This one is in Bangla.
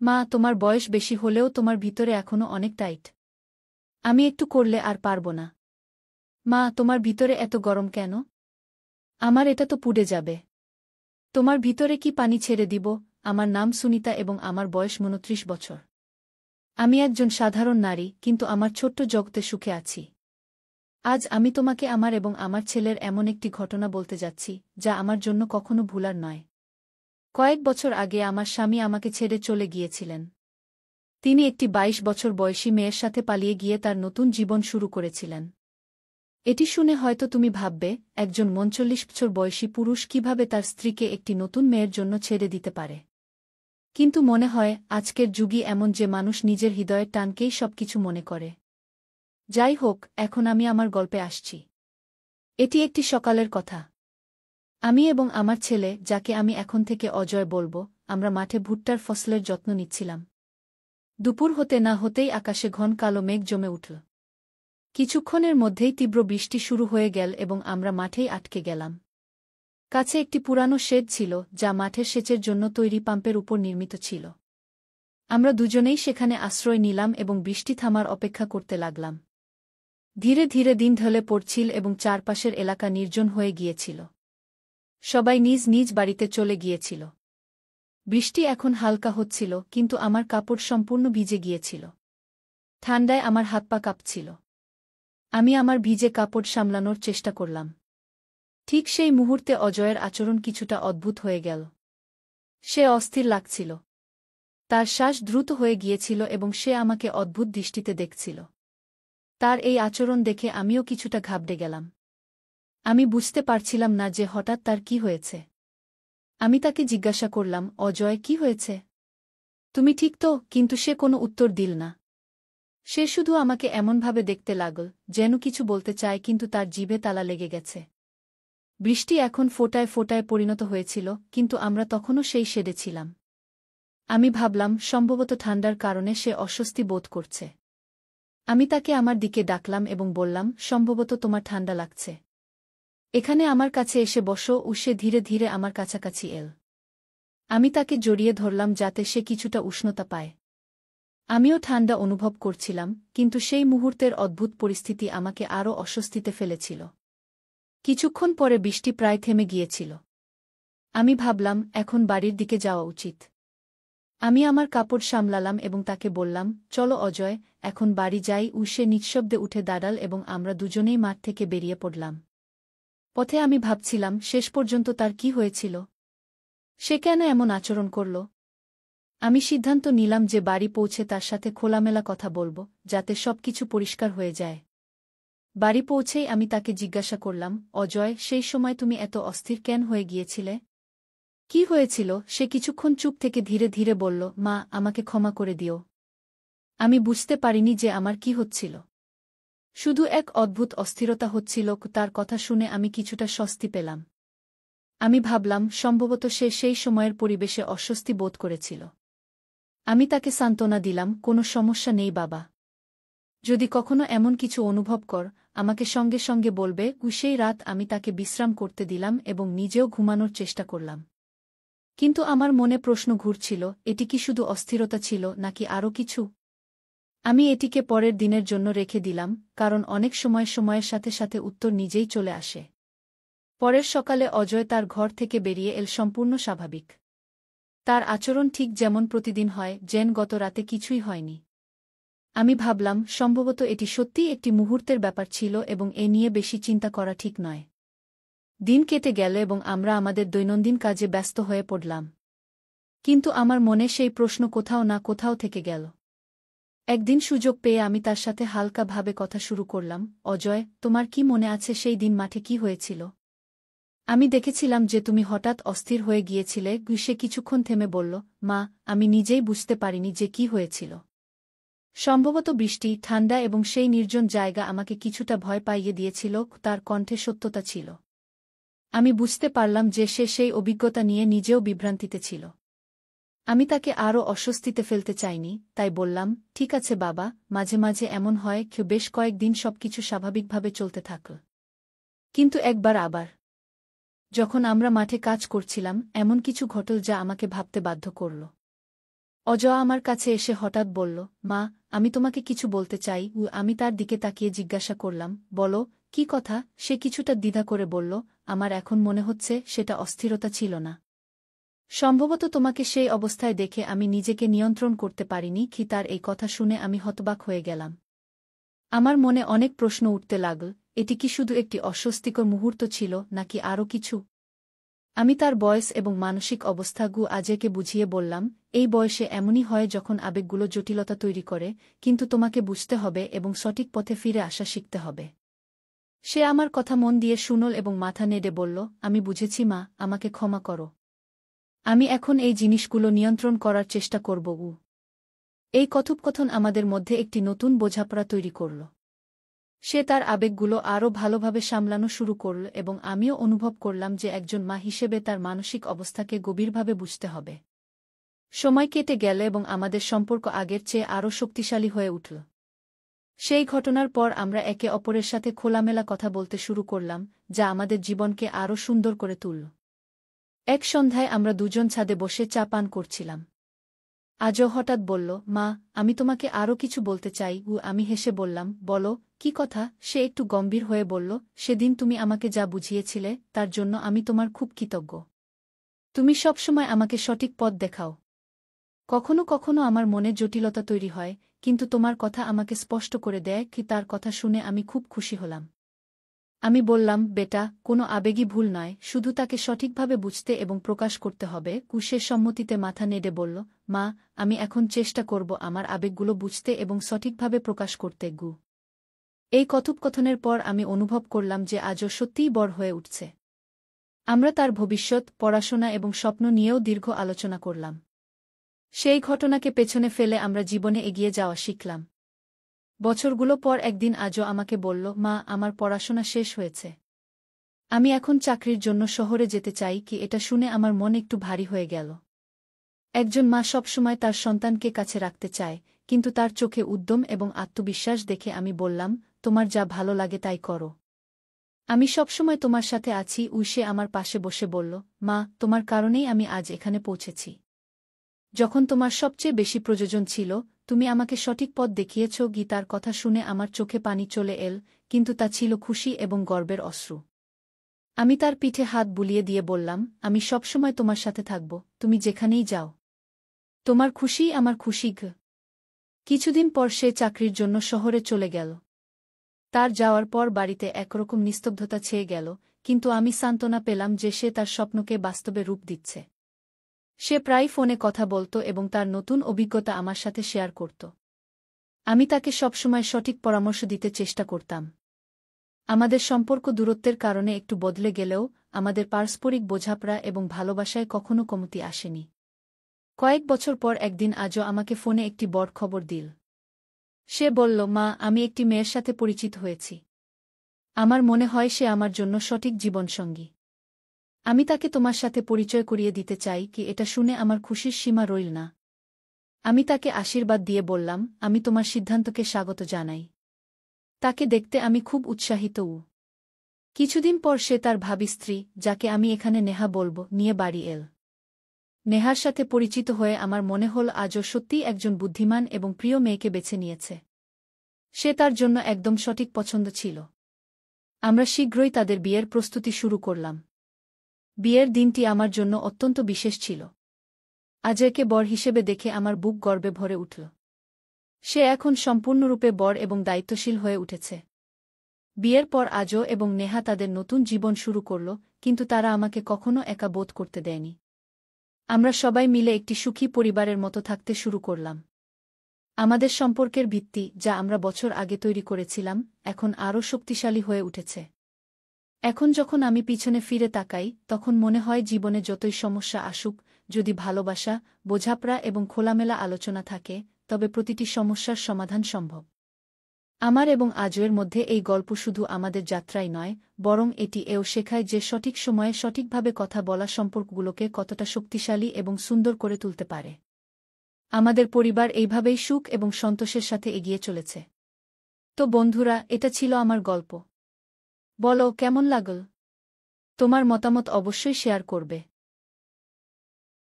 মা, তোমার বয়স বেশি হলেও তোমার ভিতরে এখনো অনেক টাইট। আমি একটু করলে আর পারব না। মা, তোমার ভিতরে এত গরম কেন? আমার এটা তো পুড়ে যাবে। তোমার ভিতরে কি পানি ছেড়ে দিব? আমার নাম সুনিতা এবং আমার বয়স 29 বছর। আমি একজন সাধারণ নারী, কিন্তু আমার ছোট্ট জগতে সুখে আছি। আজ আমি তোমাকে আমার এবং আমার ছেলের এমন একটি ঘটনা বলতে যাচ্ছি, যা আমার জন্য কখনো ভুলার নয়। কয়েক বছর আগে আমার স্বামী আমাকে ছেড়ে চলে গিয়েছিলেন। তিনি একটি 22 বছর বয়সী মেয়ের সাথে পালিয়ে গিয়ে তার নতুন জীবন শুরু করেছিলেন। এটি শুনে হয়তো তুমি ভাববে, একজন 39 বছর বয়সী পুরুষ কিভাবে তার স্ত্রীকে একটি নতুন মেয়ের জন্য ছেড়ে দিতে পারে। কিন্তু মনে হয় আজকের যুগই এমন যে মানুষ নিজের হৃদয়ের টানকেই সবকিছু মনে করে। যাই হোক, এখন আমি আমার গল্পে আসছি। এটি একটি সকালের কথা। আমি এবং আমার ছেলে, যাকে আমি এখন থেকে অজয় বলবো, আমরা মাঠে ভুট্টার ফসলের যত্ন নিচ্ছিলাম। দুপুর হতে না হতেই আকাশে ঘন কালো মেঘ জমে উঠল। কিছুক্ষণের মধ্যেই তীব্র বৃষ্টি শুরু হয়ে গেল এবং আমরা মাঠেই আটকে গেলাম। কাছে একটি পুরানো শেড ছিল, যা মাঠের সেচের জন্য তৈরি পাম্পের উপর নির্মিত ছিল। আমরা দুজনেই সেখানে আশ্রয় নিলাম এবং বৃষ্টি থামার অপেক্ষা করতে লাগলাম। ধীরে ধীরে দিন ঢলে পড়ছিল এবং চারপাশের এলাকা নির্জন হয়ে গিয়েছিল। সবাই নিজ নিজ বাড়িতে চলে গিয়েছিল। বৃষ্টি এখন হালকা হচ্ছিল, কিন্তু আমার কাপড় সম্পূর্ণ ভিজে গিয়েছিল। ঠান্ডায় আমার হাত পা কাঁপছিল। আমি আমার ভিজে কাপড় সামলানোর চেষ্টা করলাম। ঠিক সেই মুহূর্তে অজয়ের আচরণ কিছুটা অদ্ভুত হয়ে গেল। সে অস্থির লাগছিল। তার শ্বাস দ্রুত হয়ে গিয়েছিল এবং সে আমাকে অদ্ভুত দৃষ্টিতে দেখছিল। তার এই আচরণ দেখে আমিও কিছুটা ঘাবড়ে গেলাম। আমি বুঝতে পারছিলাম না যে হঠাৎ তার কি হয়েছে। আমি তাকে জিজ্ঞাসা করলাম, অজয়, কি হয়েছে? তুমি ঠিক তো? কিন্তু সে কোনো উত্তর দিল না। সে শুধু আমাকে এমনভাবে দেখতে লাগল, যেন কিছু বলতে চায় কিন্তু তার জিভে তালা লেগে গেছে। বৃষ্টি এখন ফোঁটায় ফোঁটায় পরিণত হয়েছিল, কিন্তু আমরা তখনও সেই শেডে ছিলাম। আমি ভাবলাম, সম্ভবত ঠান্ডার কারণে সে অস্বস্তি বোধ করছে। আমি তাকে আমার দিকে ডাকলাম এবং বললাম, সম্ভবত তোমার ঠান্ডা লাগছে। এখানে আমার কাছে এসে বসো। সে ধীরে ধীরে আমার কাছাকাছি এল। আমি তাকে জড়িয়ে ধরলাম যাতে সে কিছুটা উষ্ণতা পায়। আমিও ঠান্ডা অনুভব করছিলাম, কিন্তু সেই মুহূর্তের অদ্ভুত পরিস্থিতি আমাকে আরও অস্বস্তিতে ফেলেছিল। কিছুক্ষণ পরে বৃষ্টি প্রায় থেমে গিয়েছিল। আমি ভাবলাম, এখন বাড়ির দিকে যাওয়া উচিত। আমি আমার কাপড় সামলালাম এবং তাকে বললাম, চলো অজয়, এখন বাড়ি যাই। সে নিঃশব্দে উঠে দাঁড়াল এবং আমরা দুজনেই মাঠ থেকে বেরিয়ে পড়লাম। পথে আমি ভাবছিলাম, শেষ পর্যন্ত তার কি হয়েছিল? সে কেন এমন আচরণ করল? আমি সিদ্ধান্ত নিলাম যে বাড়ি পৌঁছে তার সাথে খোলামেলা কথা বলব, যাতে সবকিছু পরিষ্কার হয়ে যায়। বাড়ি পৌঁছেই আমি তাকে জিজ্ঞাসা করলাম, অজয়, সেই সময় তুমি এত অস্থির কেন হয়ে গিয়েছিলে? কি হয়েছিল? সে কিছুক্ষণ চুপ থেকে ধীরে ধীরে বলল, মা, আমাকে ক্ষমা করে দিও। আমি বুঝতে পারিনি যে আমার কি হচ্ছিল। শুধু এক অদ্ভুত অস্থিরতা হচ্ছিল। তার কথা শুনে আমি কিছুটা স্বস্তি পেলাম। আমি ভাবলাম, সম্ভবত সে সেই সময়ের পরিবেশে অস্বস্তি বোধ করেছিল। আমি তাকে সান্ত্বনা দিলাম, কোনো সমস্যা নেই বাবা। যদি কখনো এমন কিছু অনুভব কর, আমাকে সঙ্গে সঙ্গে বলবে। সেই রাত আমি তাকে বিশ্রাম করতে দিলাম এবং নিজেও ঘুমানোর চেষ্টা করলাম। কিন্তু আমার মনে প্রশ্ন ঘুরছিল, এটি কি শুধু অস্থিরতা ছিল নাকি আরও কিছু? আমি এটিকে পরের দিনের জন্য রেখে দিলাম, কারণ অনেক সময় সময়ের সাথে সাথে উত্তর নিজেই চলে আসে। পরের সকালে অজয় তার ঘর থেকে বেরিয়ে এল সম্পূর্ণ স্বাভাবিক। তার আচরণ ঠিক যেমন প্রতিদিন হয়, যেন গত রাতে কিছুই হয়নি। আমি ভাবলাম, সম্ভবত এটি সত্যিই একটি মুহূর্তের ব্যাপার ছিল এবং এ নিয়ে বেশি চিন্তা করা ঠিক নয়। দিন কেটে গেল এবং আমরা আমাদের দৈনন্দিন কাজে ব্যস্ত হয়ে পড়লাম। কিন্তু আমার মনে সেই প্রশ্ন কোথাও না কোথাও থেকে গেল। একদিন সুযোগ পেয়ে আমি তার সাথে হালকাভাবে কথা শুরু করলাম, অজয়, তোমার কি মনে আছে সেই দিন মাঠে কি হয়েছিল? আমি দেখেছিলাম যে তুমি হঠাৎ অস্থির হয়ে গিয়েছিলে। সে কিছুক্ষণ থেমে বলল, মা, আমি নিজেই বুঝতে পারিনি যে কি হয়েছিল। সম্ভবত বৃষ্টি, ঠান্ডা এবং সেই নির্জন জায়গা আমাকে কিছুটা ভয় পাইয়ে দিয়েছিল। তার কণ্ঠে সত্যতা ছিল। আমি বুঝতে পারলাম যে সে সেই অভিজ্ঞতা নিয়ে নিজেও বিভ্রান্তিতে ছিল। আমি তাকে আরও অস্বস্তিতে ফেলতে চাইনি, তাই বললাম, ঠিক আছে বাবা, মাঝে মাঝে এমন হয়। বেশ কয়েকদিন সবকিছু স্বাভাবিকভাবে চলতে থাকল। কিন্তু একবার আবার, যখন আমরা মাঠে কাজ করছিলাম, এমন কিছু ঘটল যা আমাকে ভাবতে বাধ্য করল। অজয় আমার কাছে এসে হঠাৎ বলল, মা, আমি তোমাকে কিছু বলতে চাই। আমি তার দিকে তাকিয়ে জিজ্ঞাসা করলাম, বলো, কি কথা? সে কিছুটা দ্বিধা করে বলল, আমার এখন মনে হচ্ছে সেটা অস্থিরতা ছিল না। সম্ভবত তোমাকে সেই অবস্থায় দেখে আমি নিজেকে নিয়ন্ত্রণ করতে পারিনি। কি তার এই কথা শুনে আমি হতবাক হয়ে গেলাম। আমার মনে অনেক প্রশ্ন উঠতে লাগল, এটি কি শুধু একটি অস্বস্তিকর মুহূর্ত ছিল নাকি আরও কিছু? আমি তার বয়স এবং মানসিক অবস্থা আজকে বুঝিয়ে বললাম, এই বয়সে এমনই হয় যখন আবেগগুলো জটিলতা তৈরি করে, কিন্তু তোমাকে বুঝতে হবে এবং সঠিক পথে ফিরে আসা শিখতে হবে। সে আমার কথা মন দিয়ে শুনল এবং মাথা নেড়ে বলল, আমি বুঝেছি মা, আমাকে ক্ষমা করো। আমি এখন এই জিনিসগুলো নিয়ন্ত্রণ করার চেষ্টা করব। এই কথোপকথন আমাদের মধ্যে একটি নতুন বোঝাপড়া তৈরি করল। সে তার আবেগগুলো আরও ভালোভাবে সামলানো শুরু করল এবং আমিও অনুভব করলাম যে একজন মা হিসেবে তার মানসিক অবস্থাকে গভীরভাবে বুঝতে হবে। সময় কেটে গেল এবং আমাদের সম্পর্ক আগের চেয়ে আরও শক্তিশালী হয়ে উঠল। সেই ঘটনার পর আমরা একে অপরের সাথে খোলামেলা কথা বলতে শুরু করলাম, যা আমাদের জীবনকে আরও সুন্দর করে তুলল। এক সন্ধ্যায় আমরা দুজন ছাদে বসে চা পান করছিলাম। আজও হঠাৎ বলল, মা, আমি তোমাকে আরও কিছু বলতে চাই। আমি হেসে বললাম, বলো, কি কথা? সে একটু গম্ভীর হয়ে বলল, সেদিন তুমি আমাকে যা বুঝিয়েছিলে তার জন্য আমি তোমার খুব কৃতজ্ঞ। তুমি সবসময় আমাকে সঠিক পথ দেখাও। কখনো কখনো আমার মনে জটিলতা তৈরি হয়, কিন্তু তোমার কথা আমাকে স্পষ্ট করে দেয়। কি তার কথা শুনে আমি খুব খুশি হলাম। আমি বললাম, বেটা, কোনো আবেগই ভুল নয়, শুধু তাকে সঠিকভাবে বুঝতে এবং প্রকাশ করতে হবে। সে সম্মতিতে মাথা নেড়ে বলল, মা, আমি এখন চেষ্টা করব আমার আবেগগুলো বুঝতে এবং সঠিকভাবে প্রকাশ করতে। এই কথোপকথনের পর আমি অনুভব করলাম যে আজও সত্যিই বড় হয়ে উঠছে। আমরা তার ভবিষ্যৎ, পড়াশোনা এবং স্বপ্ন নিয়েও দীর্ঘ আলোচনা করলাম। সেই ঘটনাকে পেছনে ফেলে আমরা জীবনে এগিয়ে যাওয়া শিখলাম। বছরগুলো পর একদিন আজও আমাকে বলল, মা, আমার পড়াশোনা শেষ হয়েছে। আমি এখন চাকরির জন্য শহরে যেতে চাই। কি এটা শুনে আমার মন একটু ভারী হয়ে গেল। একজন মা সবসময় তার সন্তানকে কাছে রাখতে চায়, কিন্তু তার চোখে উদ্যম এবং আত্মবিশ্বাস দেখে আমি বললাম, তোমার যা ভালো লাগে তাই করো। আমি সবসময় তোমার সাথে আছি। সে আমার পাশে বসে বলল, মা, তোমার কারণেই আমি আজ এখানে পৌঁছেছি। যখন তোমার সবচেয়ে বেশি প্রয়োজন ছিল, তুমি আমাকে সঠিক পথ দেখিয়েছ। গীতার কথা শুনে আমার চোখে পানি চলে এল, কিন্তু তা ছিল খুশি এবং গর্বের অশ্রু। আমি তার পিঠে হাত বুলিয়ে দিয়ে বললাম, আমি সবসময় তোমার সাথে থাকব, তুমি যেখানেই যাও। তোমার খুশিই আমার খুশি। কিছুদিন পর সে চাকরির জন্য শহরে চলে গেল। তার যাওয়ার পর বাড়িতে একরকম নিস্তব্ধতা ছেয়ে গেল, কিন্তু আমি সান্ত্বনা পেলাম যে সে তার স্বপ্নকে বাস্তবে রূপ দিচ্ছে। সে প্রায় ফোনে কথা বলত এবং তার নতুন অভিজ্ঞতা আমার সাথে শেয়ার করত। আমি তাকে সবসময় সঠিক পরামর্শ দিতে চেষ্টা করতাম। আমাদের সম্পর্ক দূরত্বের কারণে একটু বদলে গেলেও আমাদের পারস্পরিক বোঝাপড়া এবং ভালোবাসায় কখনো কমতি আসেনি। কয়েক বছর পর একদিন আজও আমাকে ফোনে একটি বড় খবর দিল। সে বলল, মা, আমি একটি মেয়ের সাথে পরিচিত হয়েছি। আমার মনে হয় সে আমার জন্য সঠিক জীবনসঙ্গী। আমি তাকে তোমার সাথে পরিচয় করিয়ে দিতে চাই। কি এটা শুনে আমার খুশির সীমা রইল না। আমি তাকে আশীর্বাদ দিয়ে বললাম, আমি তোমার সিদ্ধান্তকে স্বাগত জানাই। তাকে দেখতে আমি খুব উৎসাহিত। কিছুদিন পর সে তার ভাবী স্ত্রী, যাকে আমি এখানে নেহা বলব, নিয়ে বাড়ি এল। নেহার সাথে পরিচিত হয়ে আমার মনে হল আজও সত্যিই একজন বুদ্ধিমান এবং প্রিয় মেয়েকে বেছে নিয়েছে। সে তার জন্য একদম সঠিক পছন্দ ছিল। আমরা শীঘ্রই তাদের বিয়ের প্রস্তুতি শুরু করলাম। বিয়ের দিনটি আমার জন্য অত্যন্ত বিশেষ ছিল। আজকে বর হিসেবে দেখে আমার বুক গর্বে ভরে উঠল। সে এখন সম্পূর্ণরূপে বর এবং দায়িত্বশীল হয়ে উঠেছে। বিয়ের পর আজও এবং নেহা তাদের নতুন জীবন শুরু করল, কিন্তু তারা আমাকে কখনো একা বোধ করতে দেয়নি। আমরা সবাই মিলে একটি সুখী পরিবারের মতো থাকতে শুরু করলাম। আমাদের সম্পর্কের ভিত্তি, যা আমরা বছর আগে তৈরি করেছিলাম, এখন আরও শক্তিশালী হয়ে উঠেছে। এখন যখন আমি পিছনে ফিরে তাকাই, তখন মনে হয় জীবনে যতই সমস্যা আসুক, যদি ভালোবাসা, বোঝাপড়া এবং খোলামেলা আলোচনা থাকে, তবে প্রতিটি সমস্যার সমাধান সম্ভব। আমার এবং আজয়ের মধ্যে এই গল্প শুধু আমাদের যাত্রাই নয়, বরং এটি এও শেখায় যে সঠিক সময়ে সঠিকভাবে কথা বলা সম্পর্কগুলোকে কতটা শক্তিশালী এবং সুন্দর করে তুলতে পারে। আমাদের পরিবার এইভাবেই সুখ এবং সন্তোষের সাথে এগিয়ে চলেছে। তো বন্ধুরা, এটা ছিল আমার গল্প। বলো, কেমন লাগল? তোমার মতামত অবশ্যই শেয়ার করবে।